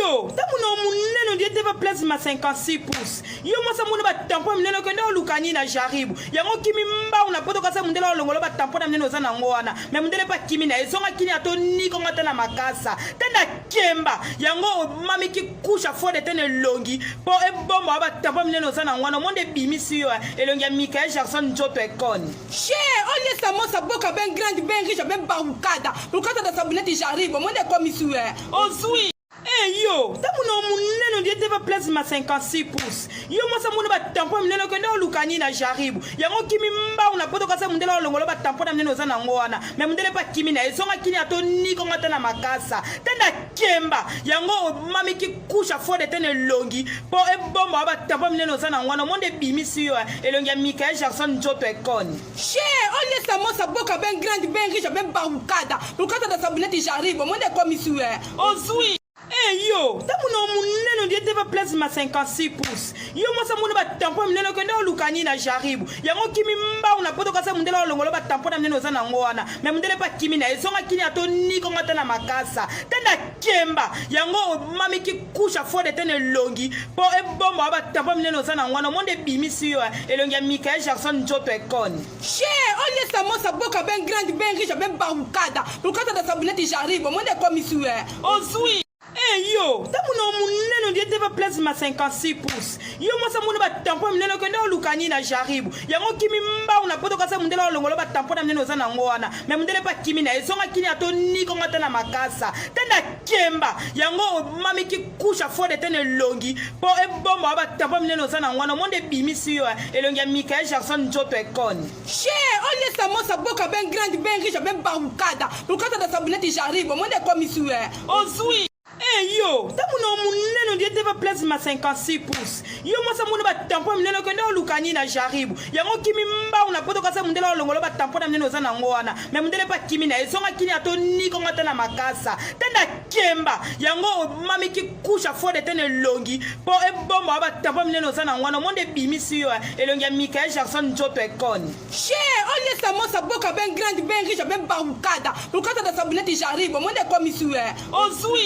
yo, tamuno muneno diete va place ma 56 pouces. Yo mo sa muna ba tampon muneno kende olukani na jaribu. Yango kimi mba una poto kasa mundela olongolo ba tampon na muneno zana ngwana. Me mundele pa kimi na ezonga kini ato niko ngata na makasa. Tena kemba yango mami ki kusha fode tene longi po e bomba ba tampon muneno zana ngwana monde bimisi yo elongi ya Michael Jackson Njoto ekoni. Che, olie sa mo sa boka ben grande ben riche ben barukada. Barukada da sabuneti jaribu monde komisiwe. Ozui. Eh yo, tamuno muneno diete va place ma 56 pouces. Yo mo sa muna ba tampon muneno kende olukani na jaribu. Yango kimi mba una poto kasa mundela olongolo ba tampon na muneno zana ngwana. Me mundele pa kimi na ezonga kini ato niko ngata na makasa. Tena kemba yango mami ki kusha fode tene longi po e bomba ba tampon muneno zana ngwana monde bimisi yo elongi ya Michael Jackson Njoto ekoni. Che, olie sa mo sa boka ben grande ben riche ben barukada. Barukada da sabuneti jaribu monde komisiwe. Ozui. Eh yo, tamuno muneno diete va place ma 56 pouces. Yo mo sa muna ba tampon muneno kende olukani na jaribu. Yango kimi mba una poto kasa mundela olongolo ba tampon na muneno zana ngwana. Me mundele pa kimi na ezonga kini ato niko ngata na makasa. Tena kemba yango mami ki kusha fode tene longi po e bomba ba tampon muneno zana ngwana monde bimisi yo elongi ya Michael Jackson Njoto ekoni. Che, olie sa mo sa boka ben grande ben riche ben barukada. Barukada da sabuneti jaribu monde komisiwe. Ozui. Eh yo, tamuno muneno diete va place ma 56 pouces. Yo mo sa muna ba tampon muneno kende olukani na jaribu. Yango kimi mba una poto kasa mundela olongolo ba tampon na muneno zana ngwana. Me mundele pa kimi na ezonga kini ato niko ngata na makasa. Tena kemba yango mami ki kusha fode tene longi po e bomba ba tampon muneno zana ngwana monde bimisi yo elongi ya Michael Jackson Njoto ekoni. Che, olie sa mo sa boka ben grande ben riche ben barukada. Barukada da sabuneti jaribu monde komisiwe. Ozui. Eh yo, tamuno muneno diete va place ma 56 pouces. Yo mo sa muna ba tampon muneno kende olukani na jaribu. Yango kimi mba una poto kasa mundela olongolo ba tampon na muneno zana ngwana. Me mundele pa kimi na ezonga kini ato niko ngata na makasa. Tena kemba yango mami ki kusha fode tene longi po e bomba ba tampon muneno zana ngwana monde bimisi yo elongi ya Michael Jackson Njoto ekoni. Che, olie sa mo sa boka ben grande ben riche ben barukada. Barukada da sabuneti jaribu monde komisiwe. Ozui.